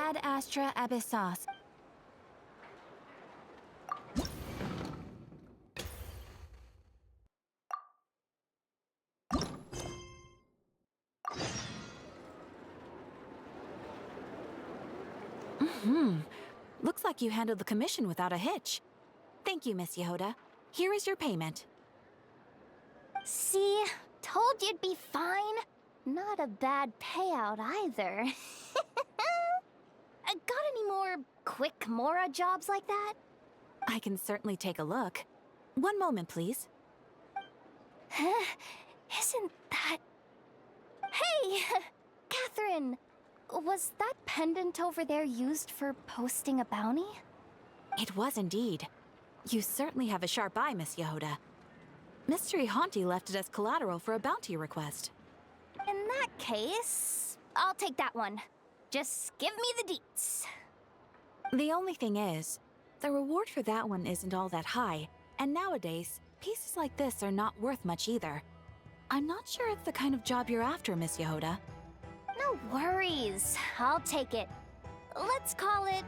Ad astra abyssas. Looks like you handled the commission without a hitch. Thank you, Miss Jahoda. Here is your payment. See? Told you'd be fine. Not a bad payout either. Got any more quick Mora jobs like that? I can certainly take a look. One moment, please. Isn't that... Hey! Catherine! Was that pendant over there used for posting a bounty? It was indeed. You certainly have a sharp eye, Miss Jahoda. Mr. Ihanti left it as collateral for a bounty request. In that case, I'll take that one. Just give me the deets. The only thing is, the reward for that one isn't all that high, and nowadays, pieces like this are not worth much either. I'm not sure it's the kind of job you're after, Miss Jahoda. No worries. I'll take it. Let's call it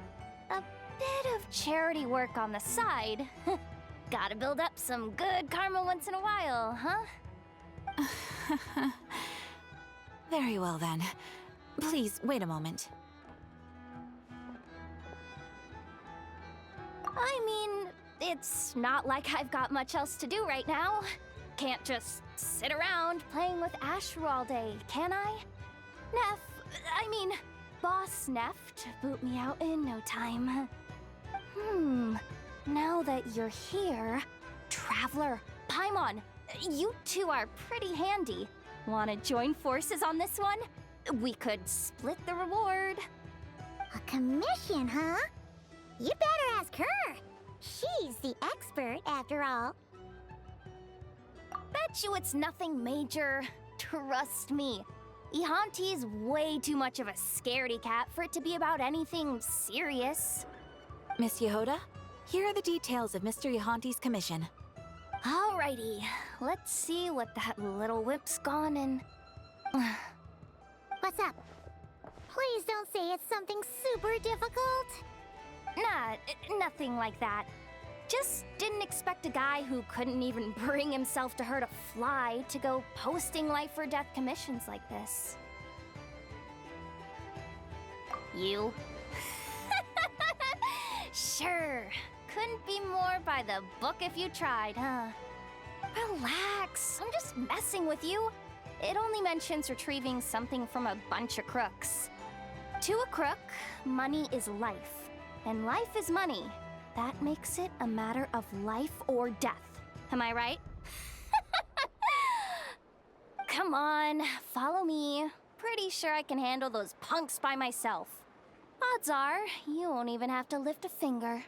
a bit of charity work on the side. Gotta build up some good karma once in a while, huh? Very well then. Please, wait a moment. I mean, it's not like I've got much else to do right now. Can't just sit around playing with Ashru all day, can I? Boss Neff to boot me out in no time. Now that you're here, Traveler, Paimon, you two are pretty handy. Wanna join forces on this one? We could split the reward. A commission, huh? You better ask her. She's the expert, after all. Bet you it's nothing major. Trust me. Ihanti's way too much of a scaredy cat for it to be about anything serious. Miss Jahoda, here are the details of Mr. Ihanti's commission. Alrighty, let's see what that little whip's gone and... What's up? Please don't say it's something super difficult. Nah, nothing like that. Just didn't expect a guy who couldn't even bring himself to hurt a fly to go posting life or death commissions like this. You? Sure. Couldn't be more by the book if you tried, huh? Relax, I'm just messing with you. It only mentions retrieving something from a bunch of crooks. To a crook, money is life, and life is money. That makes it a matter of life or death. Am I right? Come on, follow me. Pretty sure I can handle those punks by myself. Odds are, you won't even have to lift a finger.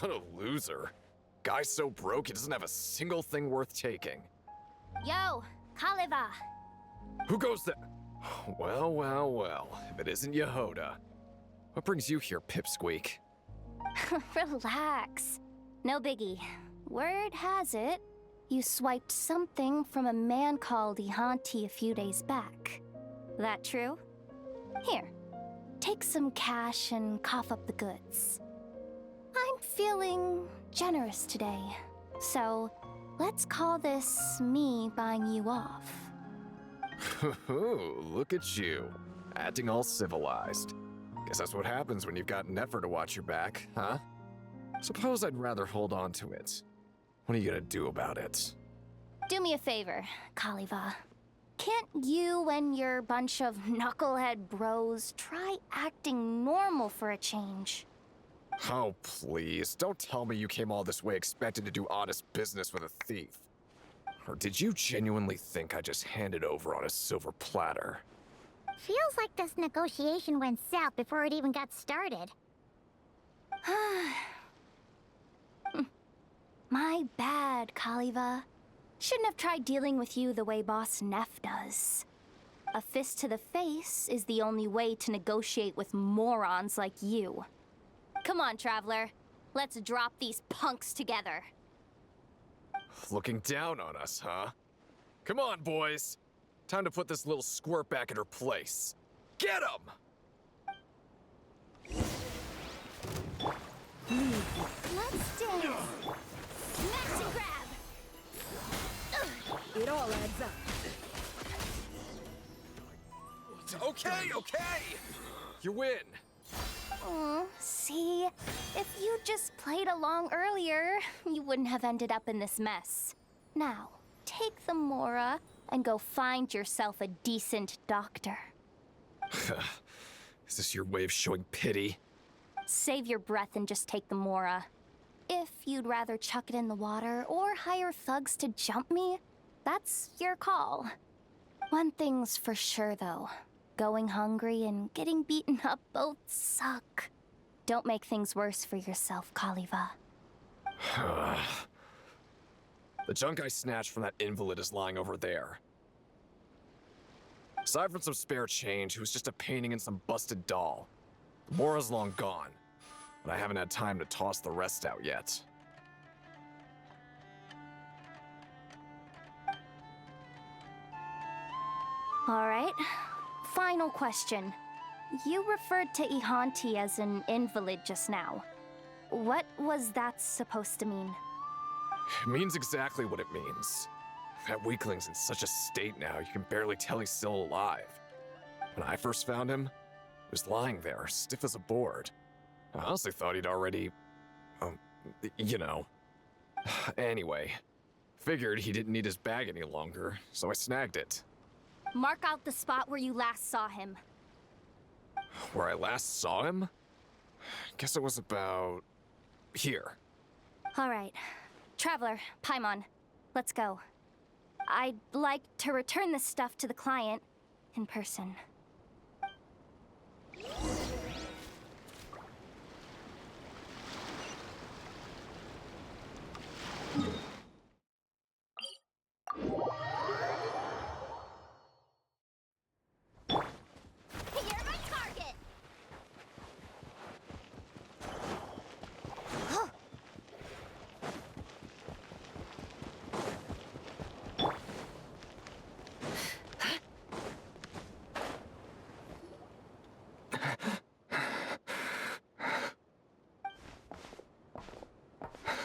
What a loser. Guy's so broke he doesn't have a single thing worth taking. Yo, Kaliva. Who goes there? Well, well, well. If it isn't Jahoda. What brings you here, Pipsqueak? Relax. No biggie. Word has it, you swiped something from a man called Ihanti a few days back. That true? Here, take some cash and cough up the goods. I'm feeling generous today, so let's call this me buying you off. Look at you, acting all civilized. Guess that's what happens when you've got Nefer to watch your back, huh? Suppose I'd rather hold on to it. What are you gonna do about it? Do me a favor, Kaliva. Can't you and your bunch of knucklehead bros try acting normal for a change? Oh, please, don't tell me you came all this way expecting to do honest business with a thief. Or did you genuinely think I just handed over on a silver platter? Feels like this negotiation went south before it even got started. My bad, Kaliva. Shouldn't have tried dealing with you the way Boss Neff does. A fist to the face is the only way to negotiate with morons like you. Come on, Traveler. Let's drop these punks together. Looking down on us, huh? Come on, boys. Time to put this little squirt back in her place. Get him! Let's dance. Smash and grab! It all adds up. Okay, okay! You win. See? If you just played along earlier, you wouldn't have ended up in this mess. Now, take the Mora and go find yourself a decent doctor. Is this your way of showing pity? Save your breath and just take the Mora. If you'd rather chuck it in the water or hire thugs to jump me, that's your call. One thing's for sure, though. Going hungry and getting beaten up both suck. Don't make things worse for yourself, Kaliva. The junk I snatched from that invalid is lying over there. Aside from some spare change, it was just a painting and some busted doll. The Mora's long gone, but I haven't had time to toss the rest out yet. All right. Final question. You referred to Ihanti as an invalid just now. What was that supposed to mean? It means exactly what it means. That weakling's in such a state now, you can barely tell he's still alive. When I first found him, he was lying there, stiff as a board. I honestly thought he'd already... you know. Anyway, figured he didn't need his bag any longer, so I snagged it. Mark out the spot where you last saw him. Where I last saw him? Guess it was about... here. All right. Traveler, Paimon, let's go. I'd like to return this stuff to the client in person. You're my target.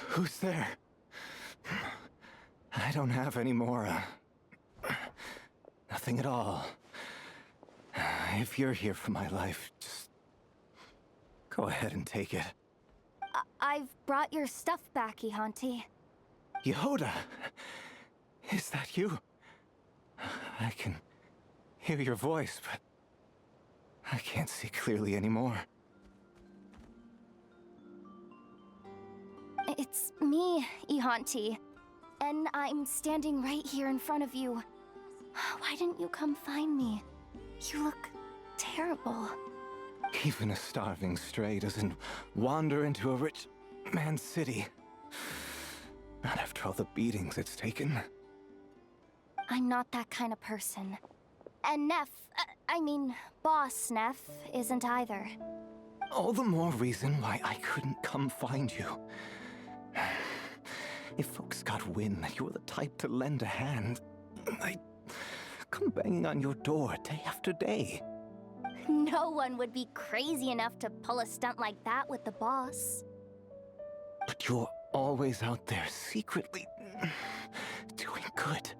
Who's there? I don't have any more. Nothing at all. If you're here for my life, just go ahead and take it. I've brought your stuff back, Ihanti. Jahoda! Is that you? I can hear your voice, but I can't see clearly anymore. It's me, Ihanti. And I'm standing right here in front of you. Why didn't you come find me? You look terrible. Even a starving stray doesn't wander into a rich man's city. Not after all the beatings it's taken. I'm not that kind of person. And Neff, Boss Neff, isn't either. All the more reason why I couldn't come find you. If folks got wind that you were the type to lend a hand, I'd come banging on your door day after day. No one would be crazy enough to pull a stunt like that with the boss. But you're always out there secretly doing good.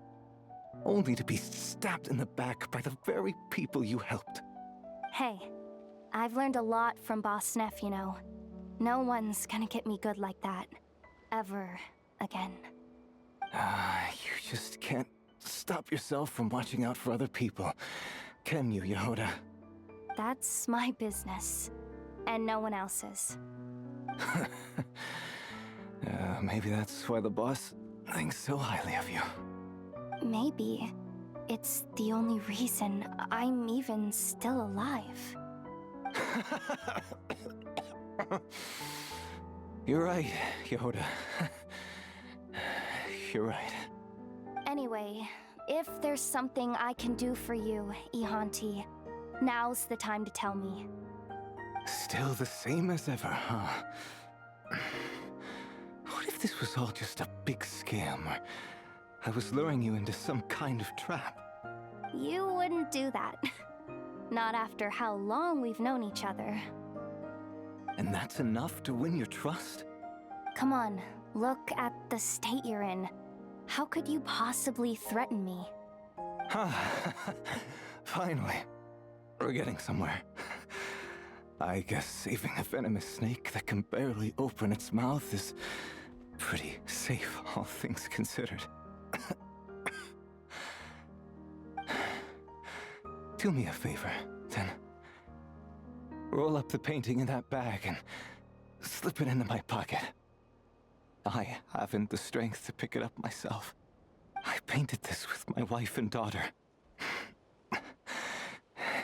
Only to be stabbed in the back by the very people you helped. Hey, I've learned a lot from Boss Neff, you know. No one's gonna get me good like that. Ever again. You just can't stop yourself from watching out for other people, can you, Jahoda? That's my business. And no one else's. Maybe that's why the boss thinks so highly of you. Maybe. It's the only reason I'm even still alive. You're right, Jahoda. You're right. Anyway, if there's something I can do for you, Ihanti, now's the time to tell me. Still the same as ever, huh? What if this was all just a big scam, or I was luring you into some kind of trap? You wouldn't do that. Not after how long we've known each other. And that's enough to win your trust? Come on, look at the state you're in. How could you possibly threaten me? Finally. We're getting somewhere. I guess saving a venomous snake that can barely open its mouth is pretty safe, all things considered. Do me a favor, then. Roll up the painting in that bag and slip it into my pocket. I haven't the strength to pick it up myself. I painted this with my wife and daughter.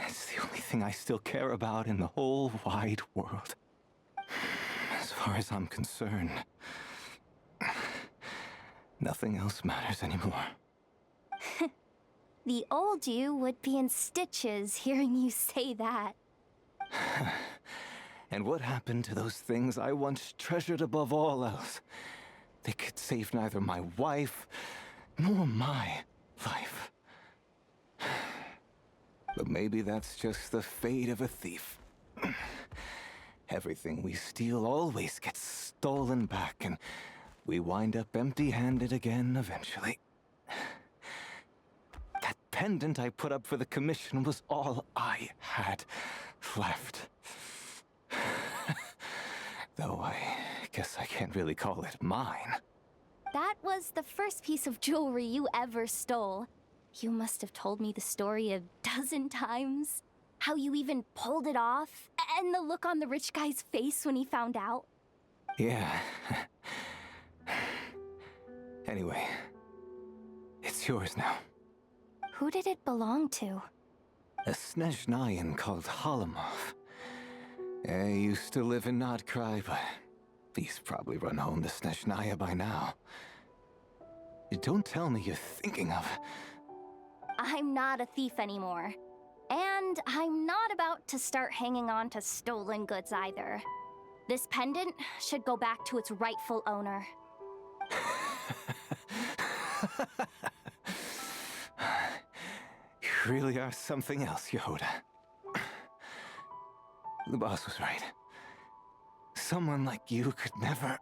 It's the only thing I still care about in the whole wide world. As far as I'm concerned, nothing else matters anymore. The old you would be in stitches hearing you say that. And what happened to those things I once treasured above all else? They could save neither my wife nor my life. But maybe that's just the fate of a thief. Everything we steal always gets stolen back, and we wind up empty-handed again eventually. That pendant I put up for the commission was all I had left. Though I guess I can't really call it mine. That was the first piece of jewelry you ever stole. You must have told me the story a dozen times. How you even pulled it off, and the look on the rich guy's face when he found out. Yeah. Anyway, it's yours now. Who did it belong to? A Snezhnayan called Halamov. He used to live in Nodcry, but he's probably run home to Snezhnaya by now. Don't tell me you're thinking of... I'm not a thief anymore. And I'm not about to start hanging on to stolen goods either. This pendant should go back to its rightful owner. You really are something else, Jahoda. The boss was right. Someone like you could never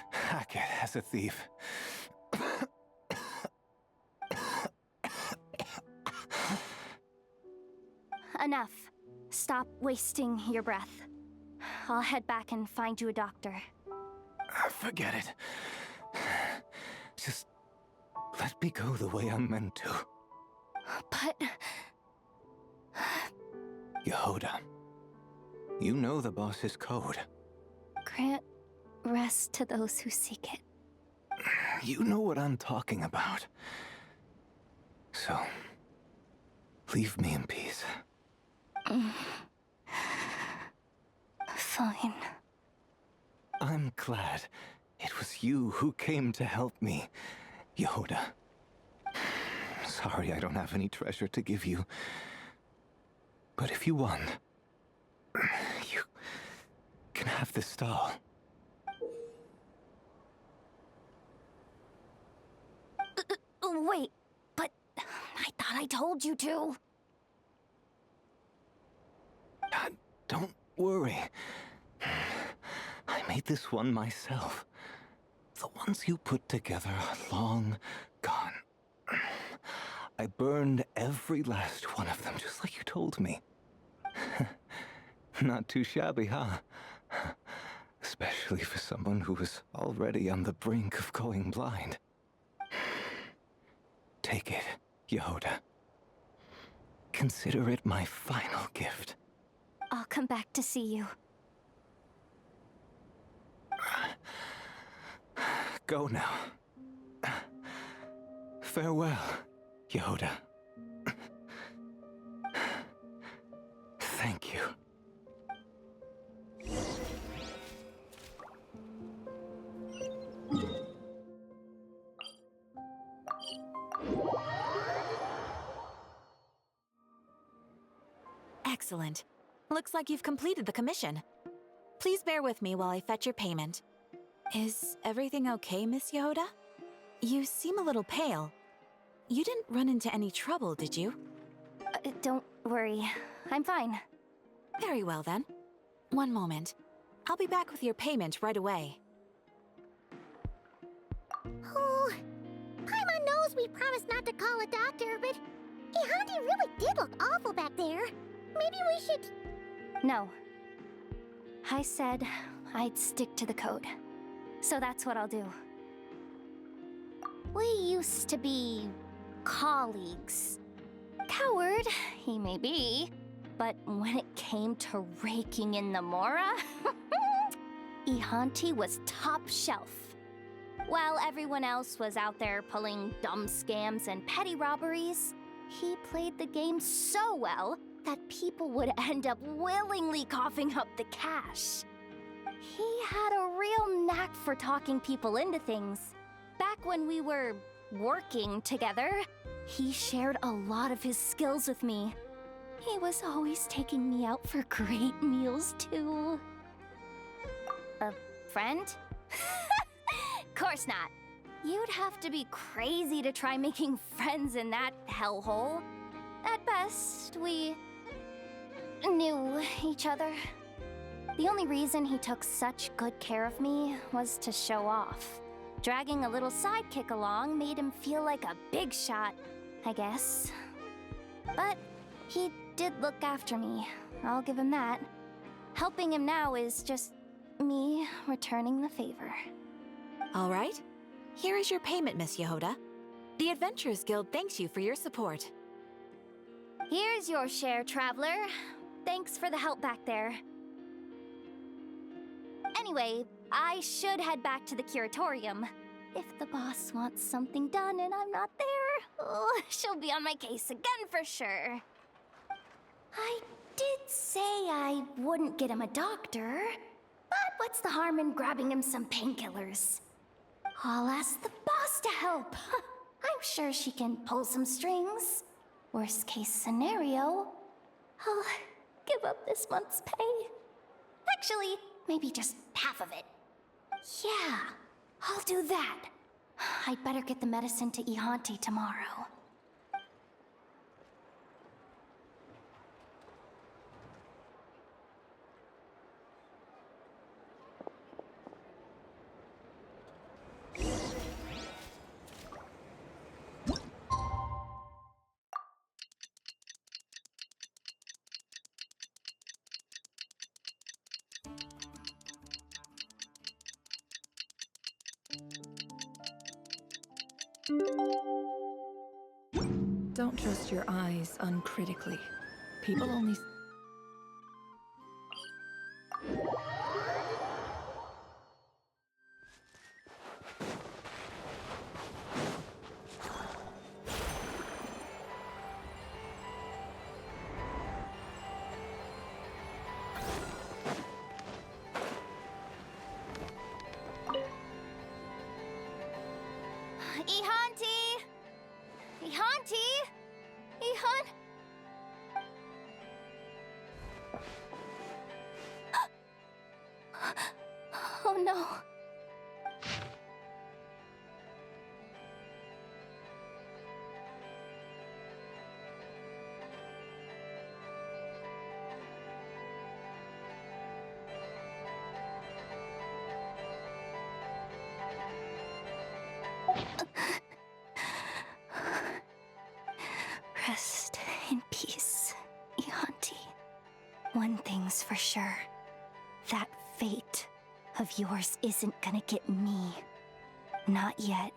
hack it as a thief. Enough. Stop wasting your breath. I'll head back and find you a doctor. Forget it. Just let me go the way I'm meant to. But... Jahoda, you know the boss's code. grant rest to those who seek it. You know what I'm talking about. So, leave me in peace. Fine. I'm glad it was you who came to help me, Jahoda. Sorry I don't have any treasure to give you. But if you want, you can have this doll. Wait, but I thought I told you to. Don't worry. I made this one myself. The ones you put together are long gone. I burned every last one of them, just like you told me. Not too shabby, huh? Especially for someone who was already on the brink of going blind. Take it, Jahoda. Consider it my final gift. I'll come back to see you. Go now. Farewell, Jahoda. Thank you. Excellent. Looks like you've completed the commission. Please bear with me while I fetch your payment. Is everything okay, Miss Jahoda? You seem a little pale. You didn't run into any trouble, did you? Don't worry. I'm fine. Very well, then. One moment. I'll be back with your payment right away. Oh, Paimon knows we promised not to call a doctor, but Ihanti really did look awful back there. Maybe we should... No. I said I'd stick to the code. So that's what I'll do. We used to be... colleagues. Coward, he may be, but when it came to raking in the Mora, Ihanti was top shelf. While everyone else was out there pulling dumb scams and petty robberies, he played the game so well that people would end up willingly coughing up the cash. He had a real knack for talking people into things. Back when we were working together, he shared a lot of his skills with me. He was always taking me out for great meals, too. A friend? Course not. You'd have to be crazy to try making friends in that hellhole. At best, we... knew each other. The only reason he took such good care of me was to show off. Dragging a little sidekick along made him feel like a big shot, I guess. But he did look after me, I'll give him that. Helping him now is just me returning the favor. All right. Here is your payment, Miss Jahoda. The Adventurers Guild thanks you for your support. Here's your share, traveler. Thanks for the help back there. Anyway, I should head back to the curatorium. If the boss wants something done and I'm not there, oh, she'll be on my case again for sure. I did say I wouldn't get him a doctor, but what's the harm in grabbing him some painkillers? I'll ask the boss to help. I'm sure she can pull some strings. Worst case scenario, I'll give up this month's pay. Actually, maybe just half of it. Yeah, I'll do that. I'd better get the medicine to Ihanti tomorrow. Don't trust your eyes uncritically. People only... Ihanti! Ihanti! Ihan... Oh no. Rest in peace, Ihanti. One thing's for sure. That fate of yours isn't gonna get me. Not yet,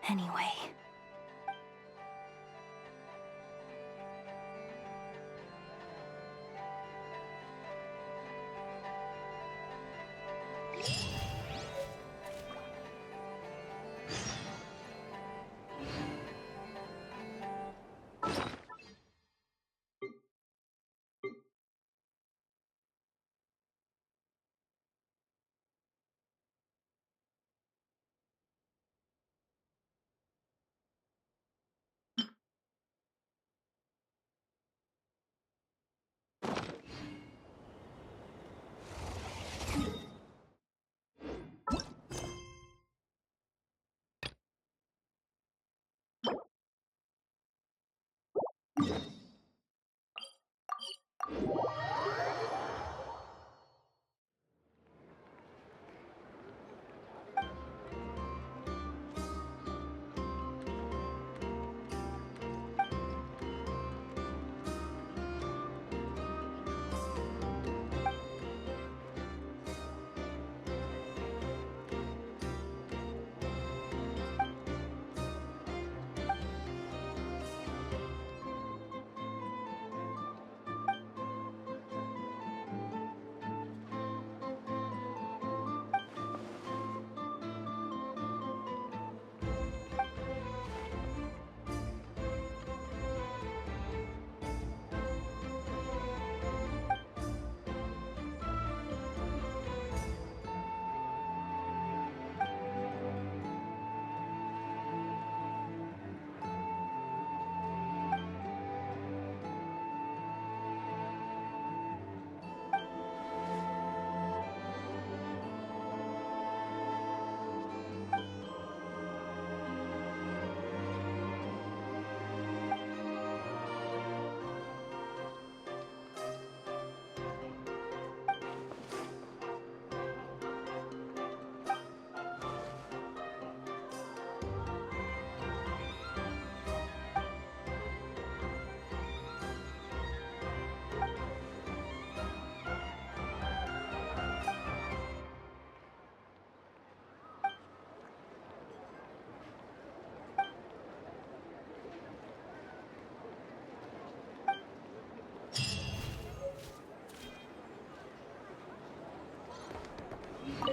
anyway.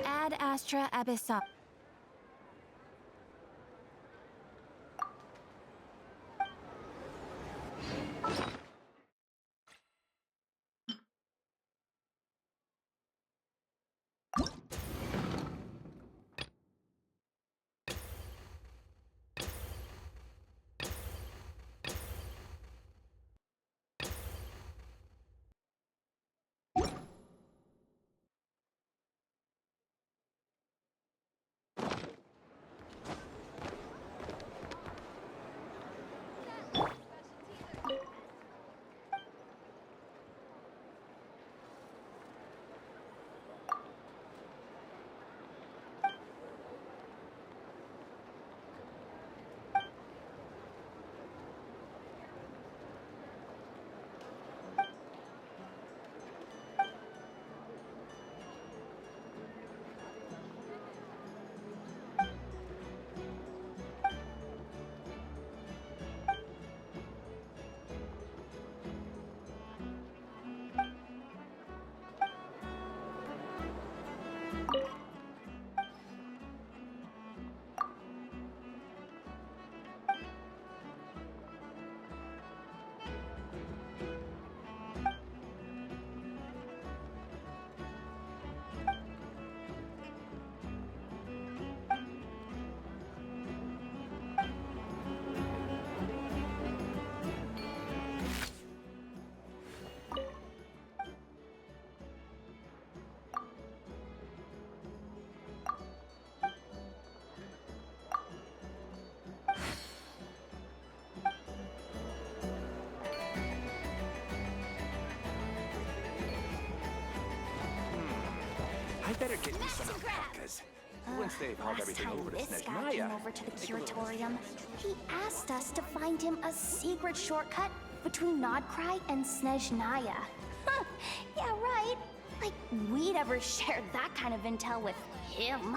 Ad Astra Abyssal. I better get you some of that, because once they've hauled Last everything time over to this guy came Snezhnaya, over to the curatorium, he asked us to find him a secret shortcut between Nodcry and Snezhnaya. Huh, yeah, right. Like we'd ever shared that kind of intel with him.